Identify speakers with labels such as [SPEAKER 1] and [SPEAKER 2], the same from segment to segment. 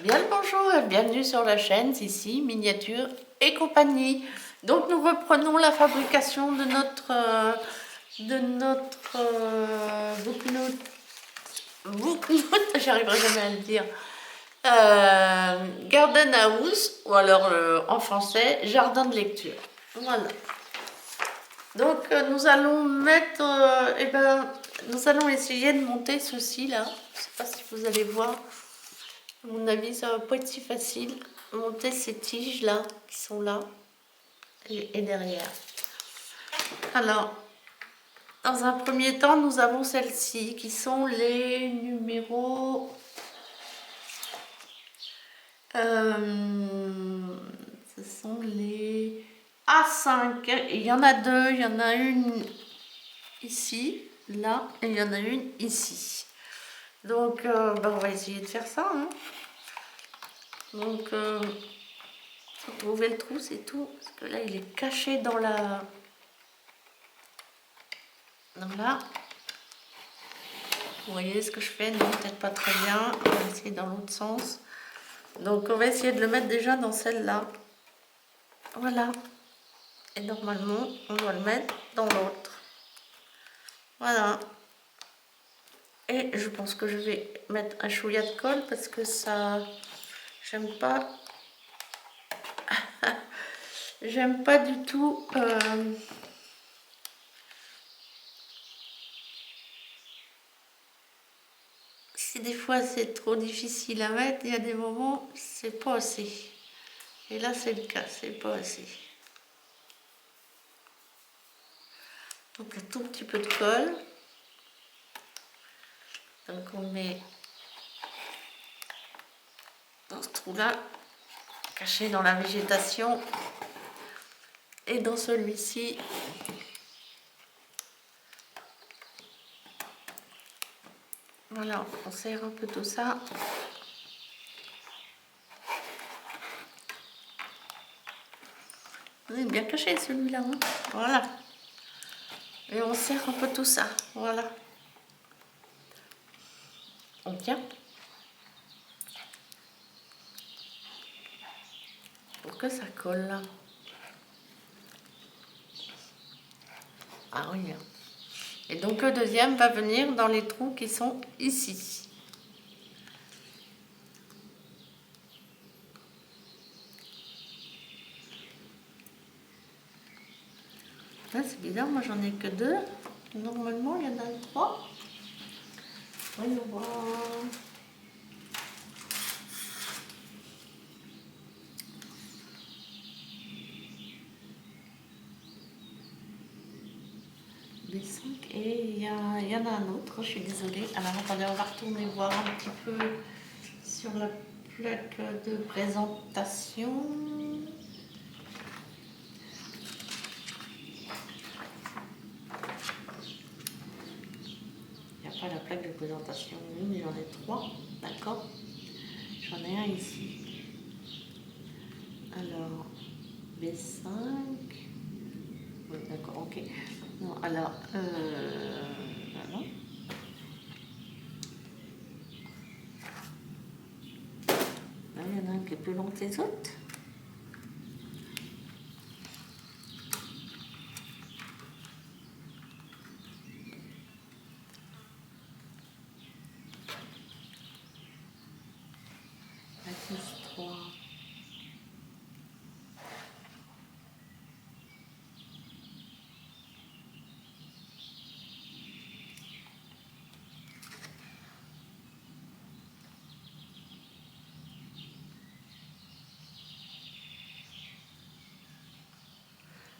[SPEAKER 1] Bien le bonjour et bienvenue sur la chaîne, ici Miniature et compagnie. Donc nous reprenons la fabrication de notre booknote, j'arriverai jamais à le dire, Garden House, ou alors en français, jardin de lecture. Voilà. Donc nous allons mettre, nous allons essayer de monter ceci là. Je ne sais pas si vous allez voir. À mon avis, ça va pas être si facile. Monter ces tiges là, qui sont là, et derrière. Alors, dans un premier temps, nous avons celles-ci, qui sont les numéros... ce sont les A5. Il y en a deux, il y en a une ici, là, et il y en a une ici. Donc, on va essayer de faire ça. Hein. Donc, faut trouver le trou, c'est tout. Parce que là, il est caché dans la... Donc là, vous voyez ce que je fais? Non, peut-être pas très bien. On va essayer dans l'autre sens. Donc, on va essayer de le mettre déjà dans celle-là. Voilà. Et normalement, on doit le mettre dans l'autre. Voilà. Et je pense que je vais mettre un chouïa de colle parce que ça... J'aime pas... J'aime pas du tout... Si des fois c'est trop difficile à mettre, il y a des moments c'est pas assez. Et là c'est le cas, c'est pas assez. Donc un tout petit peu de colle. Donc on met dans ce trou-là, caché dans la végétation. Et dans celui-ci, voilà, on serre un peu tout ça. Il est bien caché celui-là, hein. Voilà. Et on serre un peu tout ça, voilà. On tient. Pour que ça colle là. Ah oui. Et donc le deuxième va venir dans les trous qui sont ici. Là c'est bizarre, moi j'en ai que deux. Normalement il y en a trois. Voyons voir. B5 et il y en a un autre, je suis désolée. Alors attendez, on va retourner voir un petit peu sur la plaque de présentation. Il n'y a pas la plaque de présentation, oui, j'en ai trois, d'accord. J'en ai un ici. Alors, B5. Oui, d'accord, ok. Non, alors, non. Là, il y en a un qui est plus long que les autres. Là, c'est 3.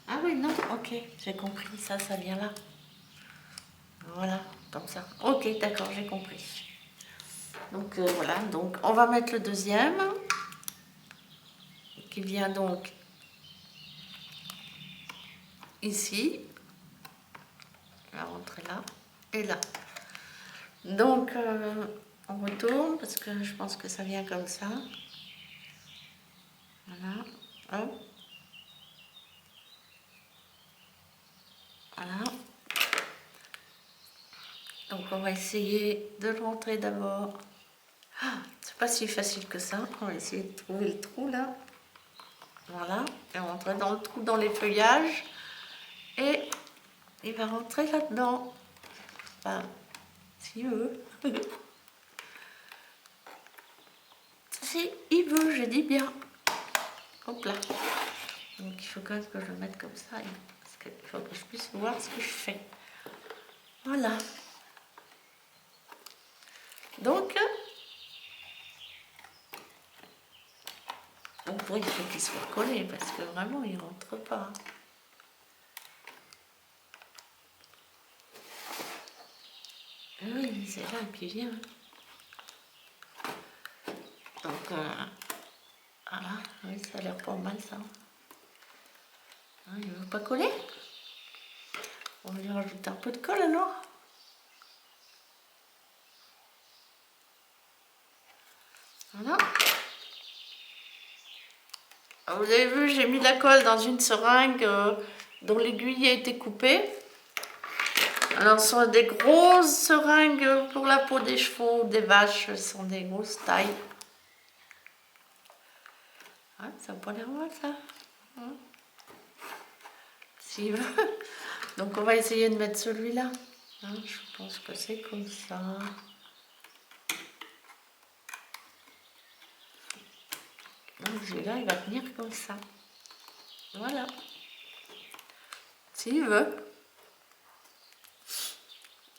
[SPEAKER 1] Ah oui, non, ok, j'ai compris, ça vient là. Voilà, comme ça. Ok, d'accord, j'ai compris. Donc voilà, donc on va mettre le deuxième, qui vient donc ici. On va rentrer là et là. Donc on retourne parce que je pense que ça vient comme ça. Voilà, hop. Voilà. Donc on va essayer de le rentrer d'abord C'est pas si facile que ça. On va essayer de trouver le trou là. Voilà. Et on rentre dans le trou dans les feuillages. Et il va rentrer là-dedans. Enfin, s'il veut. Si il veut, je dis bien. Hop là. Donc il faut quand même que je le mette comme ça. Parce qu'il faut que je puisse voir ce que je fais. Voilà. Donc, il faut qu'il soit collé parce que vraiment il rentre pas. Oui, c'est là qui vient. Donc, voilà, oui, ça a l'air pas mal ça. Hein, il veut pas coller? On va lui rajouter un peu de colle alors. Voilà. Vous avez vu, j'ai mis la colle dans une seringue dont l'aiguille a été coupée. Alors, ce sont des grosses seringues pour la peau des chevaux, des vaches, ce sont des grosses tailles. Ouais, ça n'a pas l'air mal ça. Hein, s'il veut. Donc, on va essayer de mettre celui-là. Hein, je pense que c'est comme ça. Donc, celui-là, il va tenir comme ça. Voilà. S'il veut.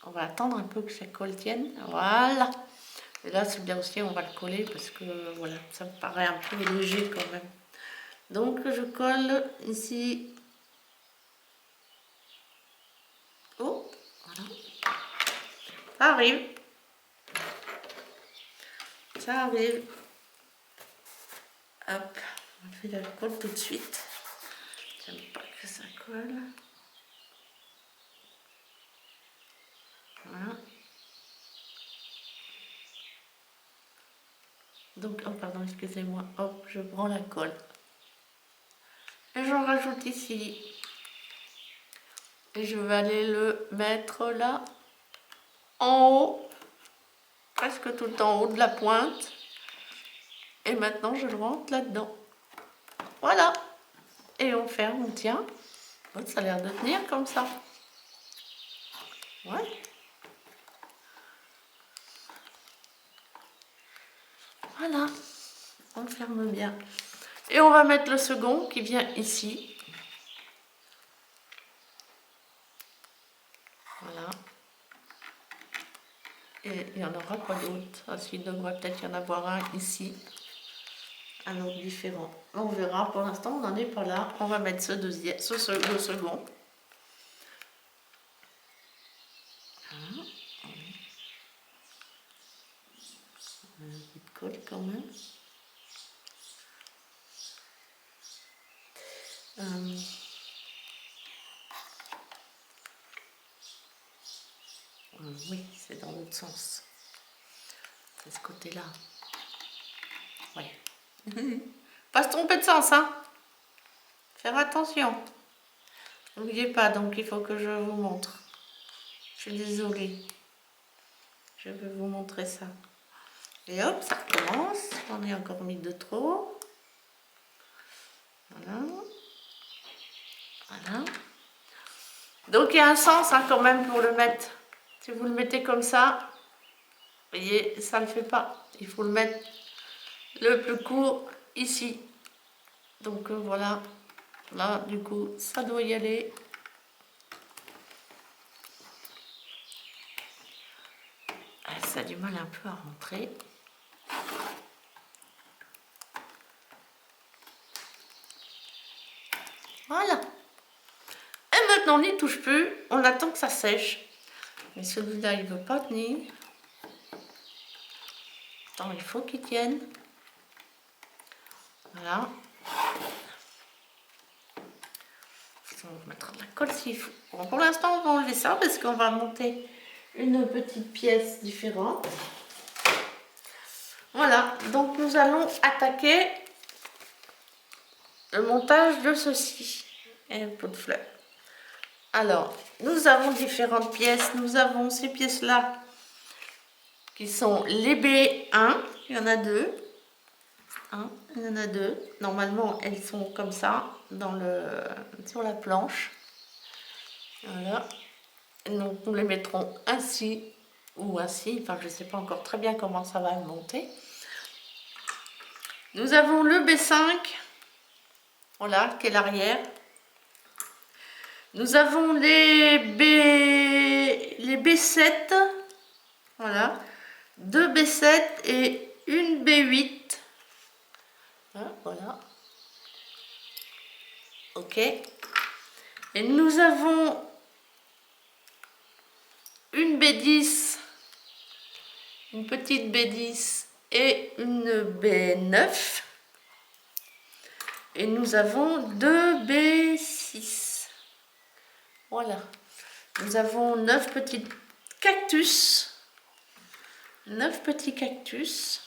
[SPEAKER 1] On va attendre un peu que sa colle tienne. Voilà. Et là, c'est bien aussi, on va le coller parce que, voilà, ça me paraît un peu léger quand même. Donc, je colle ici. Oh, voilà. Ça arrive. Ça arrive. Hop, on fait la colle tout de suite. J'aime pas que ça colle. Voilà. Donc, oh pardon, excusez-moi. Hop, je prends la colle. Et j'en rajoute ici. Et je vais aller le mettre là, en haut. Presque tout en haut de la pointe. Et maintenant, je le rentre là-dedans. Voilà. Et on ferme, on tient. Bon, ça a l'air de tenir comme ça. Ouais. Voilà. On ferme bien. Et on va mettre le second qui vient ici. Voilà. Et il n'y en aura pas d'autre. Ah, il devrait peut-être y en avoir un ici. Un autre différent. On verra. Pour l'instant, on n'en est pas là. On va mettre le second. Voilà. Un peu de colle quand même. Oui, c'est dans l'autre sens. C'est ce côté-là. Oui. Pas se tromper de sens, hein. Faire attention. N'oubliez pas, donc il faut que je vous montre. Je suis désolée. Je vais vous montrer ça. Et hop, ça recommence. J'en ai encore mis de trop. Voilà. Voilà. Donc il y a un sens hein, quand même pour le mettre. Si vous le mettez comme ça, vous voyez, ça ne le fait pas. Il faut le mettre le plus court ici. Donc voilà. Là, du coup, ça doit y aller. Ça a du mal un peu à rentrer. Voilà. Et maintenant, on n'y touche plus. On attend que ça sèche. Mais celui-là, il ne veut pas tenir. Attends, il faut qu'il tienne. Voilà. On va mettre de la colle s'il faut. Bon, pour l'instant, on va enlever ça parce qu'on va monter une petite pièce différente. Voilà. Donc, nous allons attaquer le montage de ceci. Et un pot de fleurs. Alors, nous avons différentes pièces. Nous avons ces pièces-là qui sont les B1, il y en a deux. Hein, il y en a deux. Normalement, elles sont comme ça, sur la planche. Voilà. Donc, nous les mettrons ainsi ou ainsi. Enfin, je ne sais pas encore très bien comment ça va monter. Nous avons le B5. Voilà, qui est l'arrière. Nous avons les B7. Voilà. Deux B7 et une B8. Hein, voilà. Ok. Et nous avons une B10, une petite B10 et une B9. Et nous avons deux B6. Voilà. Nous avons 9 petits cactus. 9 petits cactus.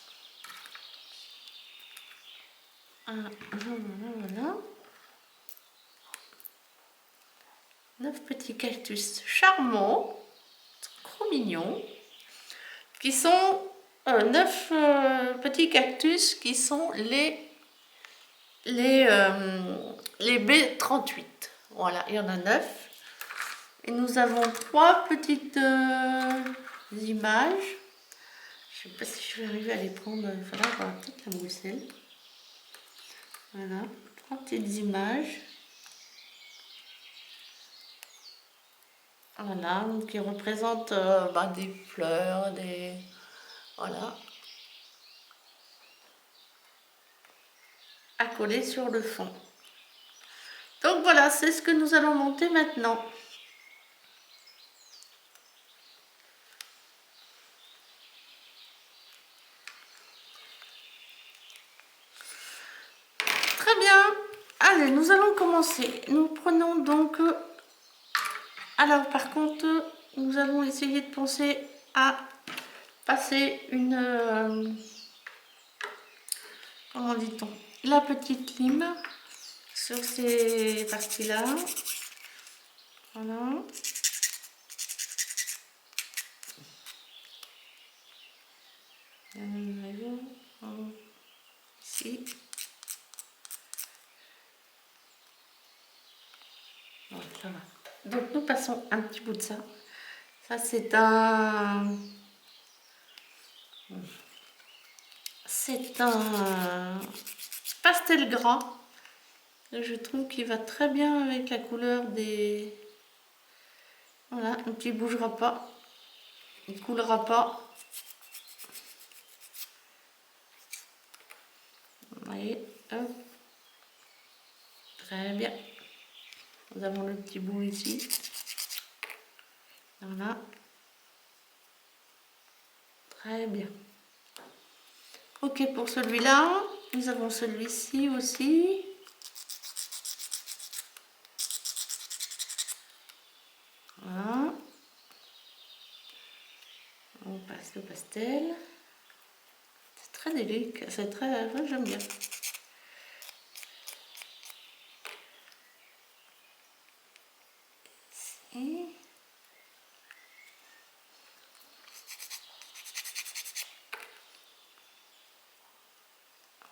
[SPEAKER 1] Voilà. 9 petits cactus charmants, trop mignons, qui sont 9 petits cactus qui sont les B38. Voilà, il y en a 9. Et nous avons 3 petites images. Je ne sais pas si je vais arriver à les prendre. Il faudra avoir peut-être la Bruxelles. Voilà, 3 petites images. Voilà, qui représentent des fleurs, des... Voilà. À coller sur le fond. Donc voilà, c'est ce que nous allons monter maintenant. Très bien. Allez, nous allons commencer. Nous prenons donc... Alors par contre, nous allons essayer de penser à passer une... comment dit-on? La petite lime sur ces parties-là. Voilà. Ici. Voilà, ça va. Donc nous passons un petit bout de ça. Ça c'est un pastel gras. Je trouve qu'il va très bien avec la couleur des... Voilà, donc il ne bougera pas, il ne coulera pas. Vous voyez, hop. Très bien. Nous avons le petit bout ici. Voilà. Très bien. Ok pour celui-là. Nous avons celui-ci aussi. Voilà. On passe le pastel. C'est très délicat. C'est très... Ouais, j'aime bien. Ici.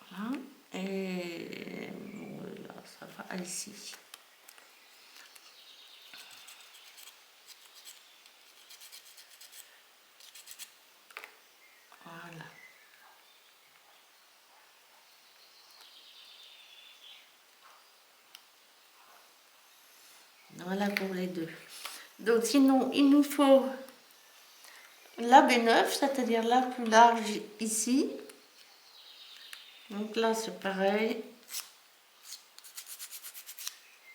[SPEAKER 1] Voilà. Et là, ça va ici. Voilà. Voilà pour les deux. Donc sinon, il nous faut la B9, c'est-à-dire la plus large ici. Donc là, c'est pareil.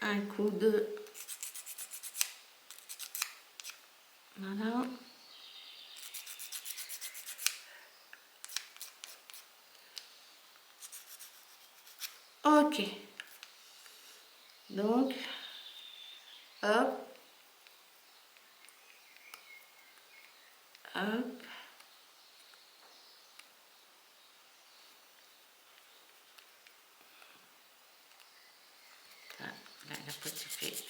[SPEAKER 1] Un coup de... Voilà. Ok. Donc, hop. Hop. Là, la petite fille.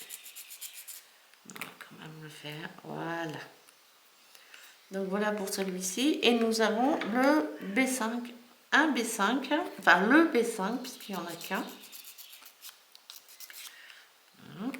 [SPEAKER 1] On va quand même le faire. Voilà. Donc voilà pour celui-ci. Et nous avons le B5, un B5, enfin le B5 puisqu'il n'y en a qu'un. Voilà.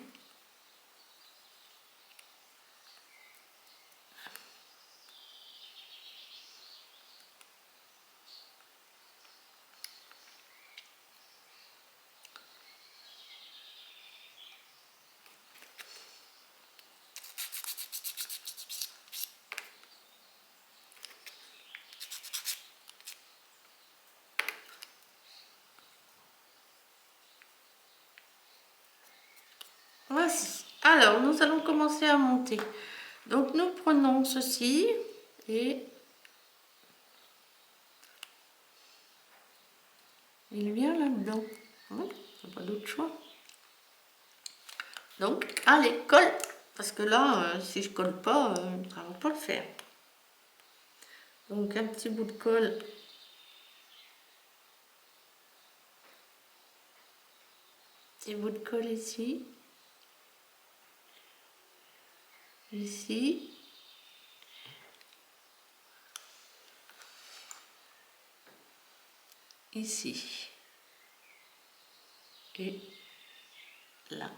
[SPEAKER 1] Voici. Alors, nous allons commencer à monter. Donc, nous prenons ceci et il vient là-dedans. Bon, il n'y a pas d'autre choix. Donc, allez, colle. Parce que là, si je colle pas, ça ne va pas le faire. Donc, un petit bout de colle. Petit bout de colle ici. Ici. Ici. Et là.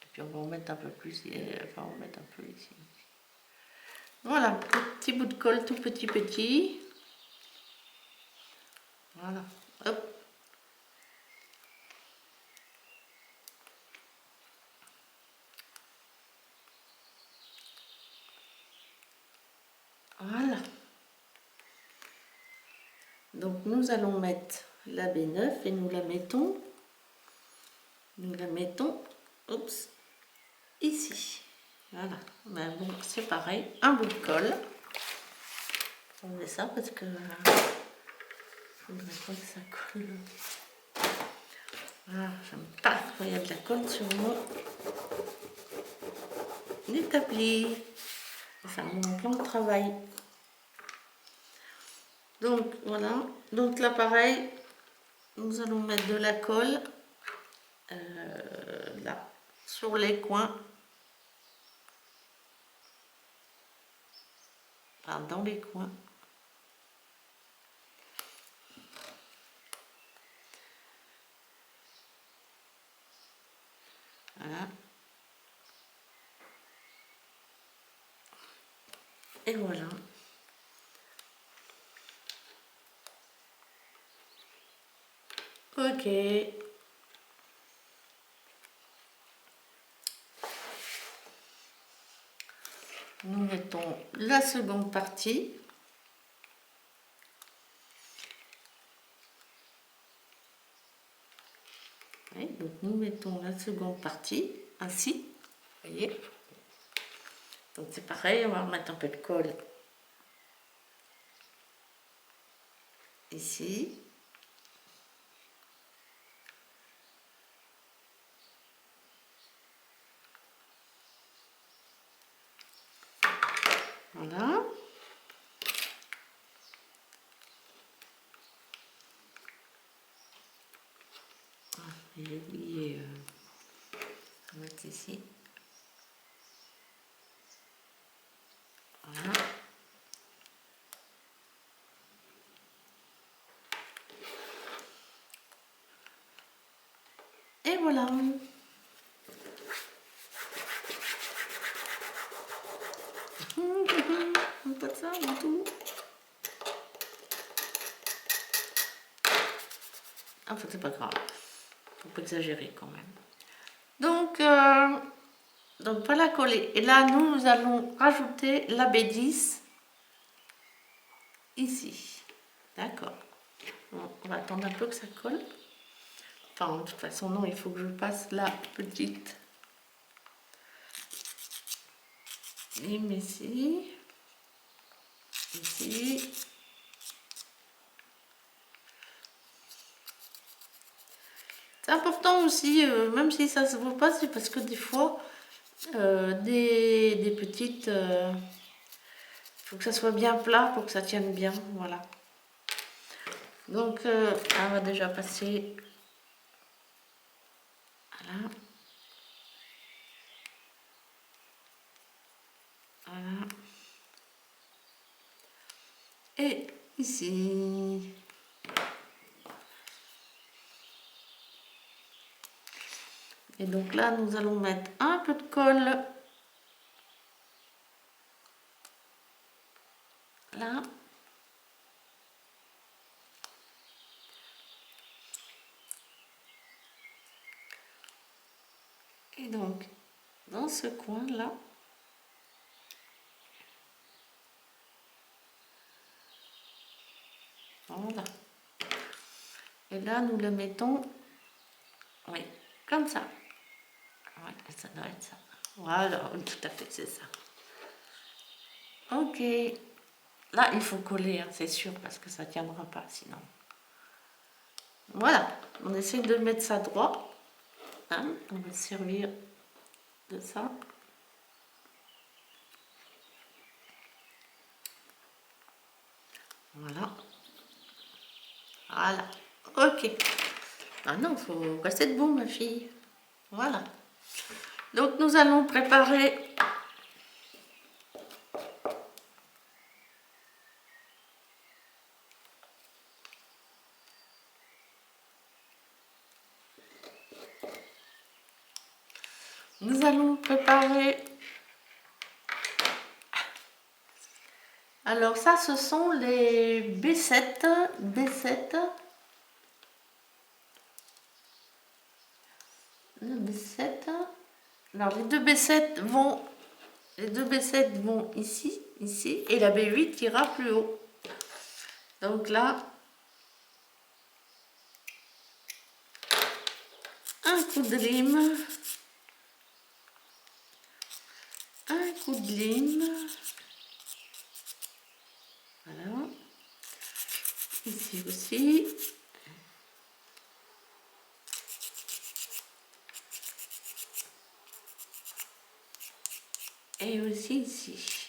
[SPEAKER 1] Et puis, on va en mettre un peu plus. Enfin, on va mettre un peu ici. Voilà, petit bout de colle tout petit. Voilà, hop. Voilà. Donc nous allons mettre la B9 et nous la mettons, oups, ici. Voilà. Ben bon, c'est pareil, un bout de colle. On met ça parce que je ne voudrais pas que ça colle. Voilà, j'aime pas quand il y a de la colle sur mon établi. Enfin, mon plan de travail. Donc voilà, donc là pareil, nous allons mettre de la colle là, sur les coins, enfin, dans les coins. Voilà. Et voilà. Ok. Nous mettons la seconde partie. Oui, donc nous mettons la seconde partie, ainsi. Vous voyez. Donc c'est pareil, on va remettre un peu de colle ici. Voilà. Ah, j'ai oublié de mettre ici. Voilà. Et voilà. Pas de ça du tout. Enfin, c'est pas grave. Faut pas exagérer quand même. Donc voilà coller. Et là, nous allons rajouter la B10 ici. D'accord. Bon, on va attendre un peu que ça colle. Enfin, de toute façon, non, il faut que je passe la petite lime ici. Ici. C'est important aussi, même si ça se voit pas, c'est parce que des fois, des petites... il faut que ça soit bien plat pour que ça tienne bien, voilà. Donc, on va déjà passer... Voilà. Voilà. Et ici. Et donc là, nous allons mettre un peu de colle. Là. Et donc, dans ce coin-là, voilà. Et là, nous le mettons, oui, comme ça. Oui, ça doit être ça. Voilà, tout à fait, c'est ça. Ok. Là, il faut coller, hein, c'est sûr, parce que ça ne tiendra pas sinon. Voilà, on essaie de mettre ça droit. Hein, on va se servir de ça. Voilà. Voilà. Ok. Ah non, il faut rester debout, ma fille. Voilà. Donc, nous allons préparer. Nous allons préparer. Alors ça, ce sont les B7. B7. Le B7. Alors les deux B7 vont. Les deux B7 vont ici, ici, et la B8 ira plus haut. Donc là, un coup de lime. Un coup de lime. Voilà. Ici aussi. Et aussi ici.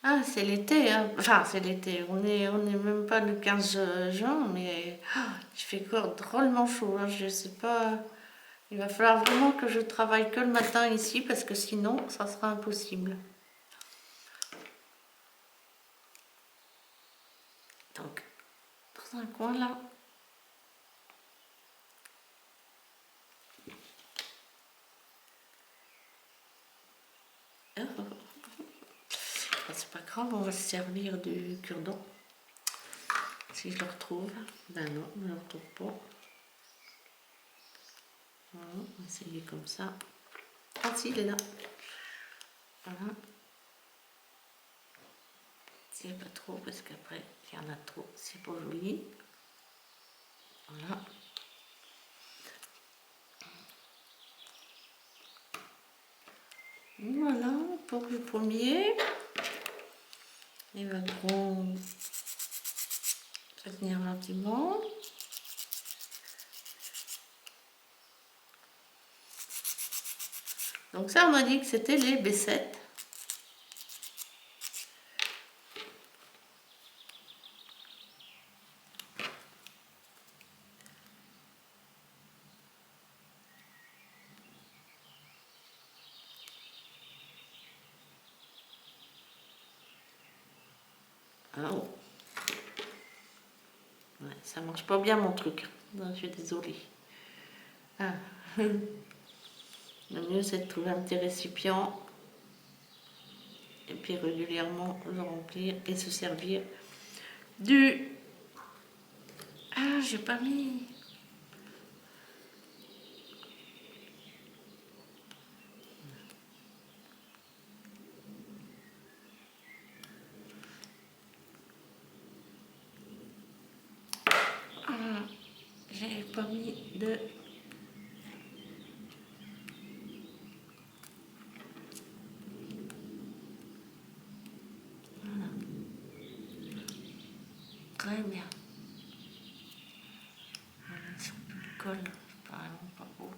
[SPEAKER 1] Ah, c'est l'été, hein. Enfin, c'est l'été. On est même pas le 15 juin, mais il fait encore drôlement chaud, hein. Je sais pas. Il va falloir vraiment que je travaille que le matin ici, parce que sinon, ça sera impossible. Donc, dans un coin là. C'est pas grave, on va se servir du cure-dent. Si je le retrouve. Ben non, je ne le retrouve pas. Voilà, on va essayer comme ça. Ah si, il est là. Voilà. C'est pas trop, parce qu'après, il y en a trop. C'est pas joli. Voilà. Voilà, pour le premier. Il va venir gentiment. Donc ça, on m'a dit que c'était les B7. Ah, oh. Ouais, ça marche pas bien mon truc. Non, je suis désolée. Ah. Le mieux, c'est de trouver un petit récipient et puis régulièrement le remplir et se servir du... Ah, j'ai pas mis... Ah, j'ai pas mis de... Voilà. Très bien. Voilà, colle, vraiment pas beau.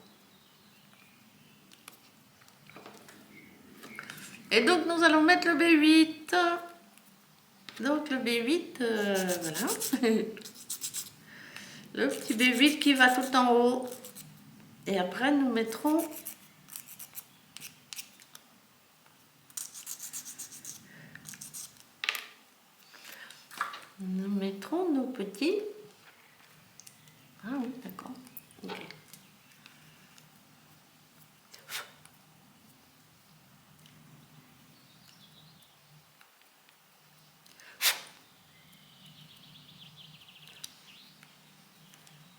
[SPEAKER 1] Et donc nous allons mettre le B8. Donc le B8, voilà. Le petit B8 qui va tout en haut. Et après nous mettrons nos petits. Ah oui, d'accord. Ok.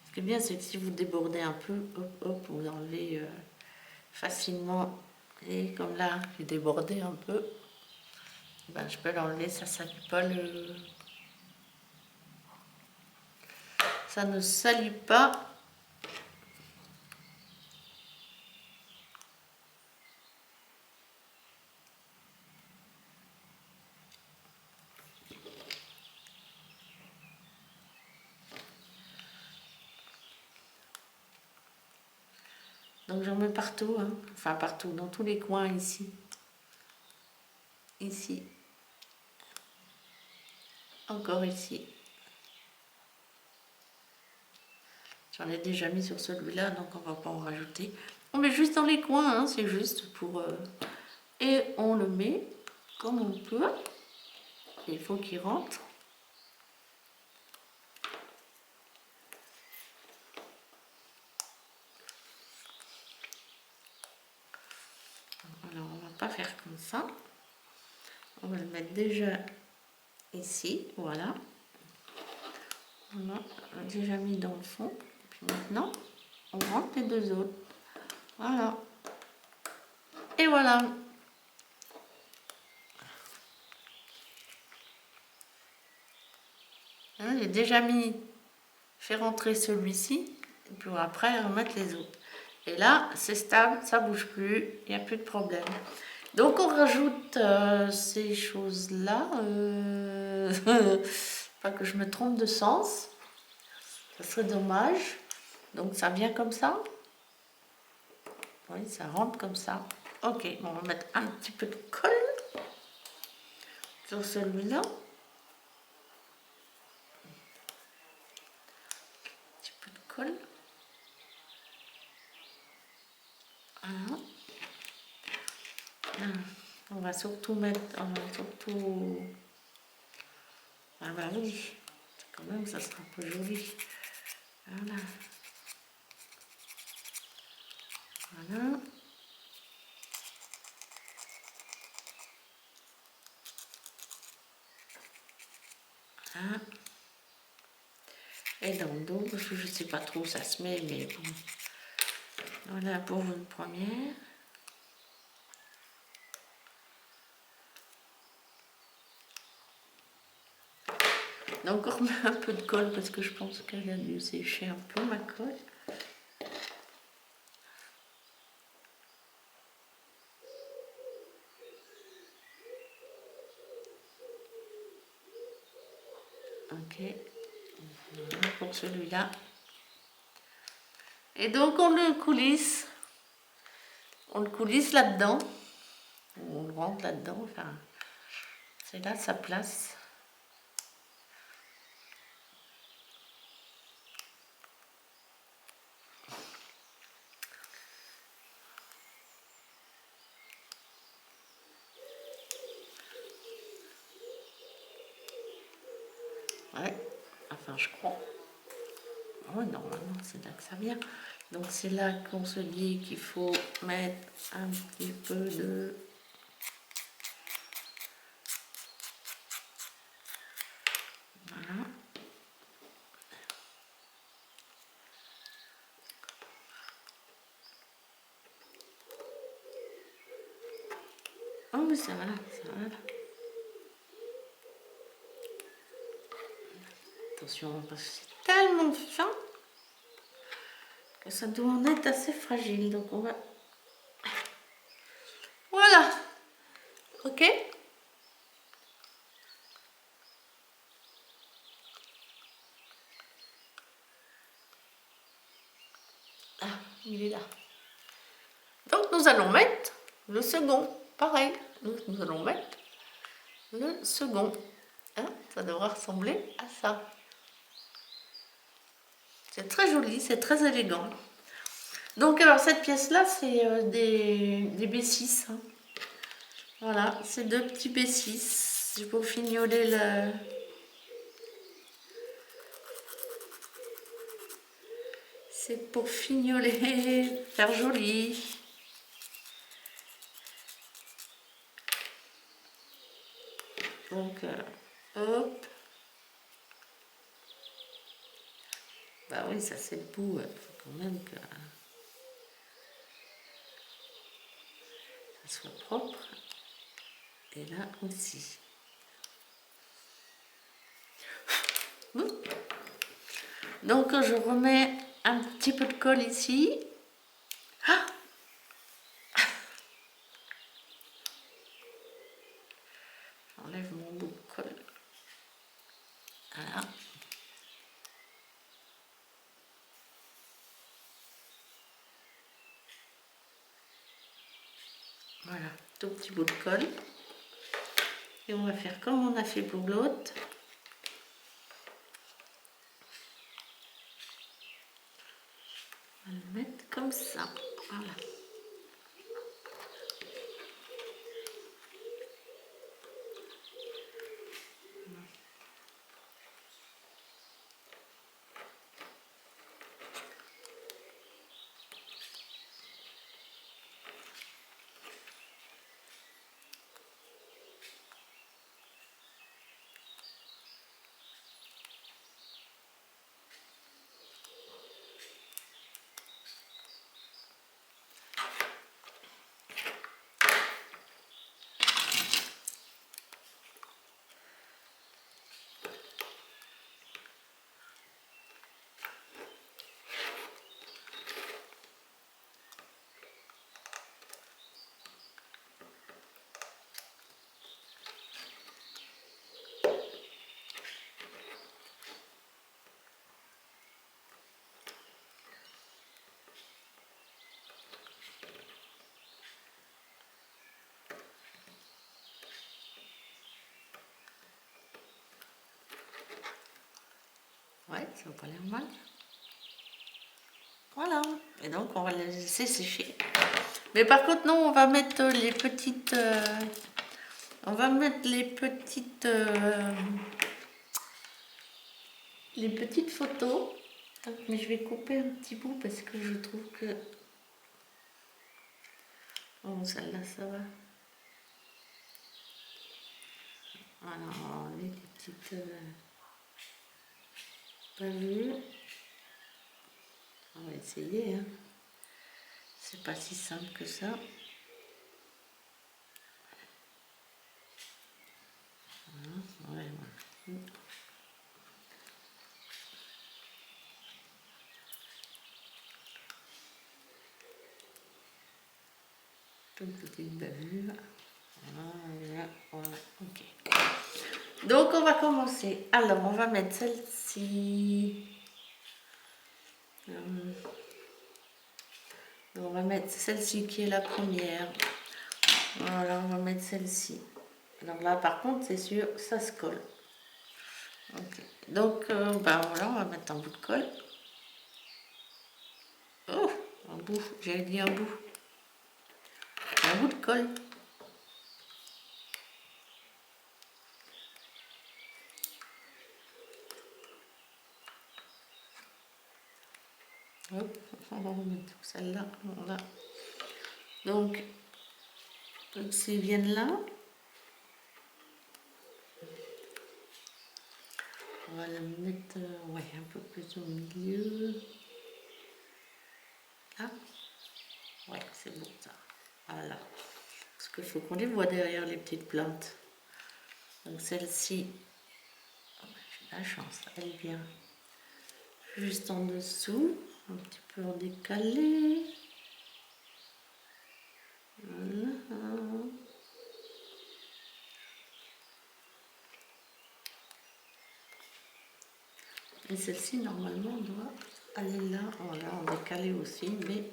[SPEAKER 1] Ce qui est bien, c'est que si vous débordez un peu, hop, hop, vous enlevez facilement. Et comme là, j'ai débordé un peu, ben, je peux l'enlever, ça salit pas le... Ça ne salit pas. Donc j'en mets partout, hein. Enfin partout, dans tous les coins ici. Ici. Encore ici. J'en ai déjà mis sur celui-là, donc on va pas en rajouter. On met juste dans les coins, hein, c'est juste pour... Et on le met comme on peut. Il faut qu'il rentre. Alors on va pas faire comme ça. On va le mettre déjà ici, voilà. On a déjà mis dans le fond. Puis maintenant, on rentre les deux autres. Voilà. Et voilà. J'ai déjà mis, fait rentrer celui-ci, et puis après remettre les autres. Et là, c'est stable, ça bouge plus, il n'y a plus de problème. Donc on rajoute ces choses-là. Pas que je me trompe de sens. Ça serait dommage. Donc ça vient comme ça. Oui, ça rentre comme ça. Ok, bon, on va mettre un petit peu de colle sur celui-là. Un petit peu de colle. Voilà. On va surtout mettre... On va surtout... Ah bah oui, quand même, ça sera un peu joli. Voilà. Voilà. Voilà. Et dans le dos, parce que je ne sais pas trop où ça se met, mais bon. Voilà pour une première. Donc on remet un peu de colle parce que je pense qu'elle a dû sécher un peu ma colle. Ok. Voilà pour celui-là. Et donc on le coulisse. On le coulisse là-dedans. On le rentre là-dedans. Enfin, c'est là sa place. Ouais, enfin je crois. Oh, normalement c'est là que ça vient. Donc c'est là qu'on se dit qu'il faut mettre un petit peu de... Voilà. Oh mais ça va, ça va. Attention, parce que c'est tellement fin que ça doit en être assez fragile. Donc on va... Voilà. Ok. il est là. Donc nous allons mettre le second, pareil, nous allons mettre le second. Hein, ça devra ressembler à ça. C'est très joli, c'est très élégant. Donc alors cette pièce-là, c'est des B6. Hein. Voilà, c'est 2 petits B6. C'est pour fignoler le... C'est pour fignoler, faire joli. Donc, hop. Bah oui, ça c'est le bout. Il faut quand même que ça soit propre. Et là aussi. Donc je remets un petit peu de colle ici. Ah, j'enlève mon bout de colle. Voilà. Voilà, tout petit bout de colle. Et on va faire comme on a fait pour l'autre. On va le mettre comme ça. Voilà. Ouais, ça va pas l'air mal. Voilà. Et donc on va les laisser sécher. Mais par contre, non, on va mettre les petites... on va mettre les petites photos. Mais je vais couper un petit bout parce que je trouve que... Oh, celle-là, ça va. Voilà, on va enlever les petites bavures. On va essayer, hein. C'est pas si simple que ça. Voilà, ouais. Toute petite bavure. Voilà, voilà, ok. Donc on va commencer. Alors on va mettre celle-ci. On va mettre celle-ci qui est la première. Voilà, on va mettre celle-ci. Alors là par contre c'est sûr, ça se colle. Okay. Donc bah voilà, on va mettre un bout de colle. Oh, un bout, j'avais dit un bout. Un bout de colle. Hop, on va remettre celle-là. Voilà. Donc s'ils viennent là, on va le mettre ouais, un peu plus au milieu. Là. Ouais, c'est bon ça. Voilà. Parce qu'il faut qu'on les voit derrière les petites plantes. Donc celle-ci, oh, j'ai la chance, elle vient juste en dessous, un petit peu en décalé. Voilà. Et celle-ci, normalement, doit Elle est là, voilà, on va caler aussi, mais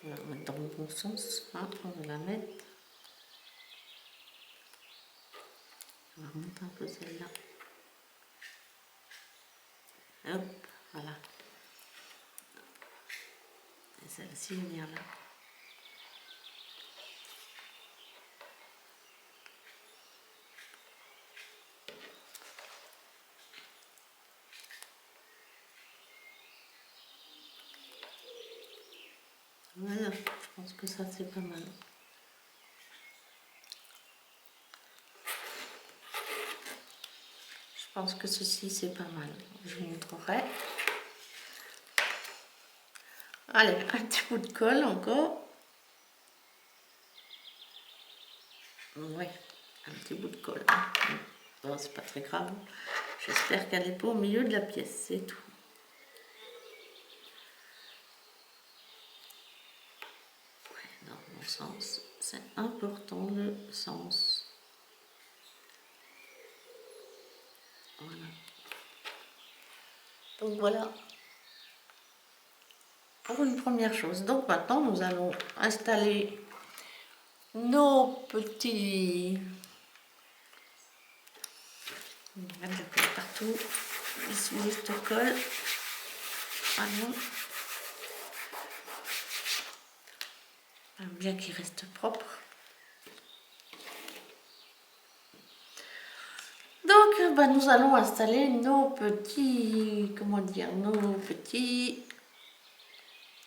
[SPEAKER 1] on va la mettre dans le bon sens. Hein, on va la mettre. On va remonter un peu celle-là. Hop, voilà. Et celle-ci venir là. Voilà, je pense que ça c'est pas mal. Je pense que ceci c'est pas mal. Je vous montrerai. Allez, un petit bout de colle encore. Oui, un petit bout de colle. Bon, c'est pas très grave. J'espère qu'elle n'est pas au milieu de la pièce, c'est tout. Ouais, dans mon sens, c'est important le sens. Voilà. Donc voilà. Pour une première chose. Donc maintenant, nous allons installer nos petits... On va mettre de la colle partout. Ici, juste colle. Voilà. Bien qu'il reste propre. Donc, bah, nous allons installer nos petits... Comment dire? Nos petits...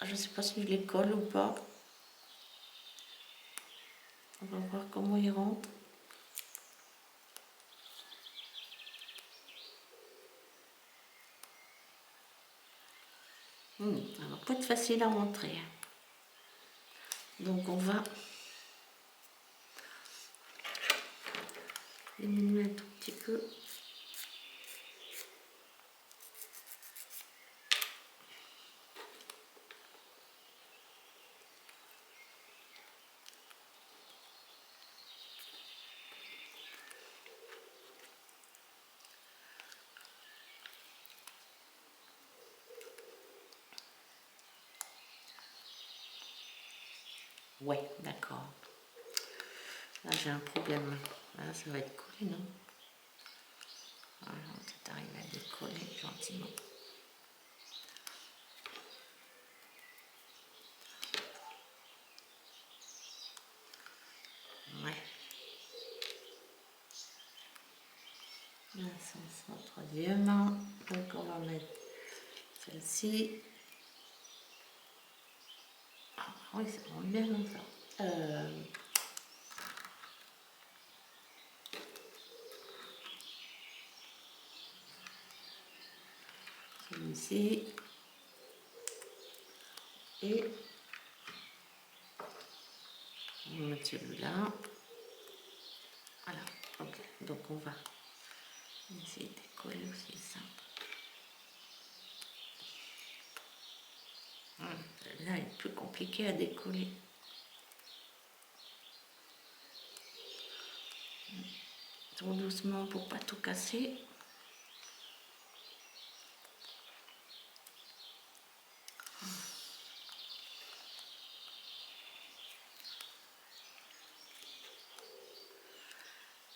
[SPEAKER 1] Je ne sais pas si je les colle ou pas. On va voir comment ils rentrent. Ça va pas être facile à rentrer. Donc on va diminuer un tout petit peu. Ouais, d'accord. Là j'ai un problème. Là ça va être collé, non? Voilà, on va arriver à décoller gentiment. Ouais. Là c'est la troisième. Donc on va mettre celle-ci. Ah oui, ça rend bien comme ça. Celui-ci. Et on va mettre celui-là. Voilà, ok. Donc on va essayer de décoller aussi ça. Là, il est plus compliqué à décoller. Tout doucement pour pas tout casser.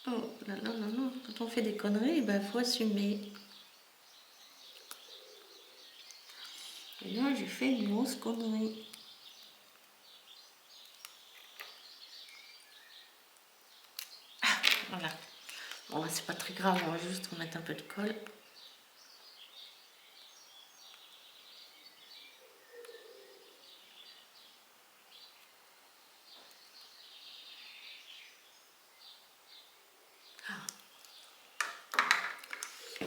[SPEAKER 1] Oh là là là là, quand on fait des conneries, il faut assumer. Et là, j'ai fait une grosse connerie. Ah, voilà. Bon, c'est pas très grave, on va juste remettre un peu de colle. Ah.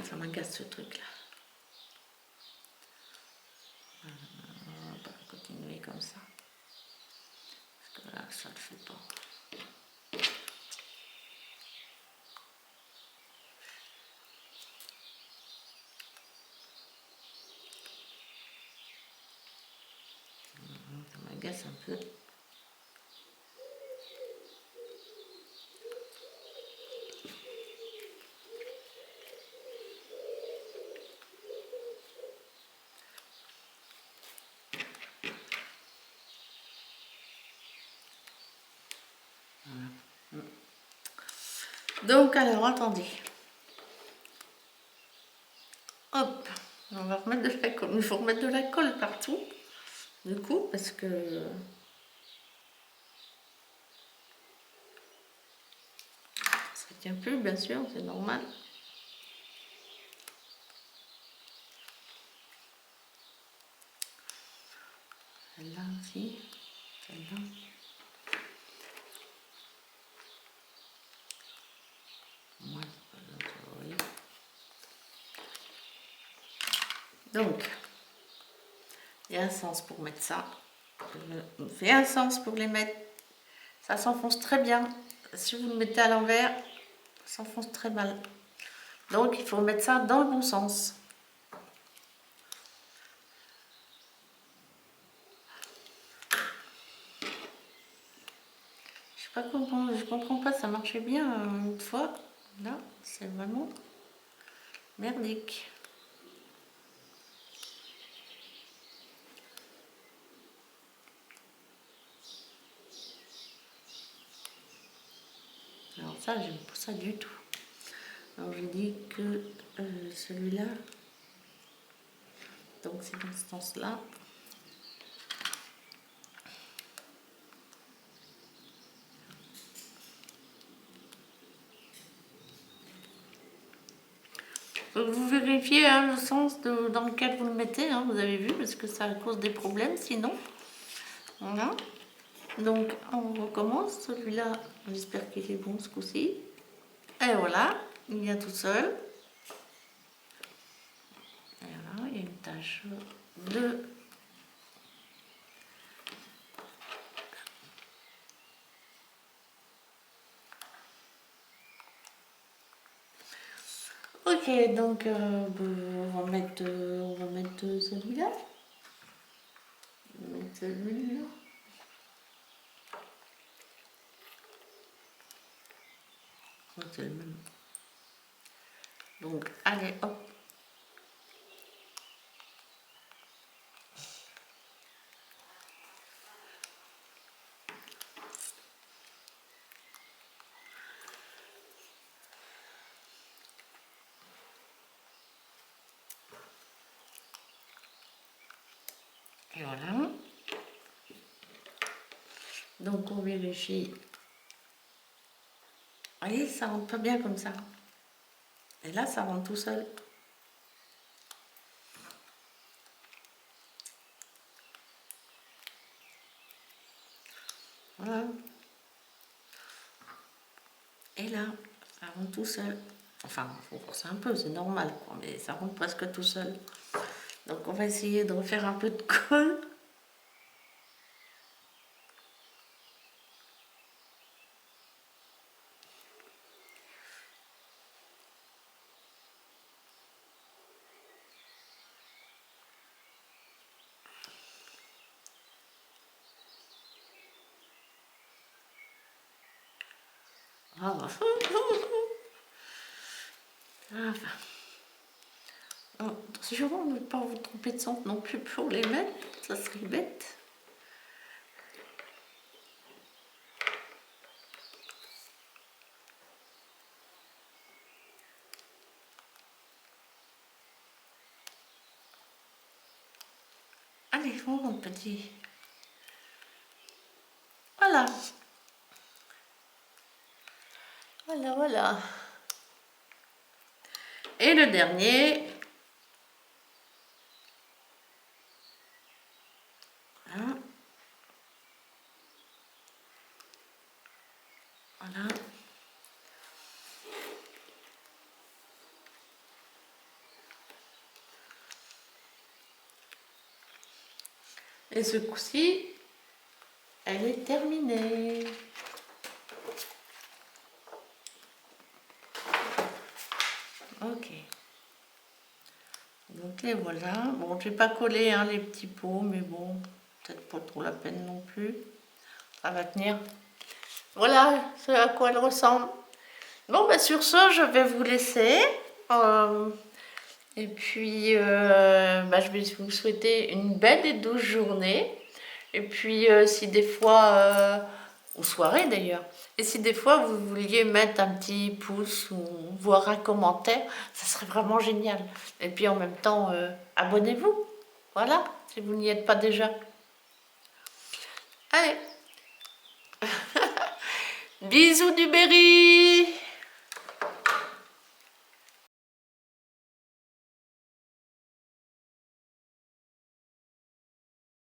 [SPEAKER 1] Ça m'agace ce truc-là. On va pas continuer comme ça. Parce que là, ça ne le fait pas. Ça m'agace un peu. Donc alors, attendez. Hop, on va remettre de la colle. Il faut remettre de la colle partout, du coup, parce que ça tient plus, bien sûr, c'est normal. Celle-là aussi, celle-là. Ouais, oui. Donc, il y a un sens pour mettre ça. Je fais un sens pour les mettre. Ça s'enfonce très bien. Si vous le mettez à l'envers, ça s'enfonce très mal. Donc, il faut mettre ça dans le bon sens. Je sais pas comment, je comprends pas, ça marchait bien une fois. Là, c'est vraiment merdique. Alors ça, j'aime pas ça du tout. Alors je dis que celui-là, donc c'est dans ce sens-là. Vous vérifiez hein, le sens dans lequel vous le mettez, hein, vous avez vu, parce que ça cause des problèmes sinon. Voilà. Donc on recommence. Celui-là, j'espère qu'il est bon ce coup-ci. Et voilà, il vient tout seul. Et voilà, il y a une tache de... Ok, donc on va mettre celui-là. On va mettre celui-là. C'est le même. Donc, allez, hop. Et voilà. Donc, on vérifie. Vous voyez, ça rentre pas bien comme ça. Et là, ça rentre tout seul. Voilà. Et là, ça rentre tout seul. Enfin, il faut forcer un peu, c'est normal, quoi, mais ça rentre presque tout seul. Donc, on va essayer de refaire un peu de colle. Ah, bah. Enfin. Attention, ne pas vous tromper de centre non plus pour les mettre, ça serait bête. Allez, mon petit. Voilà. Voilà, voilà. Et le dernier. Voilà. Voilà. Et ce coup-ci, elle est terminée. Ok. Donc les voilà. Bon, je vais pas coller hein, les petits pots, mais bon, peut-être pas trop la peine non plus. Ça va tenir. Voilà ce à quoi elle ressemble. Bon, bah, sur ce, je vais vous laisser. Et puis, bah, je vais vous souhaiter une belle et douce journée. Et puis, si des fois aux soirées d'ailleurs. Et si des fois vous vouliez mettre un petit pouce ou voir un commentaire, ça serait vraiment génial. Et puis en même temps, abonnez-vous. Voilà, si vous n'y êtes pas déjà. Allez, bisous du Berry.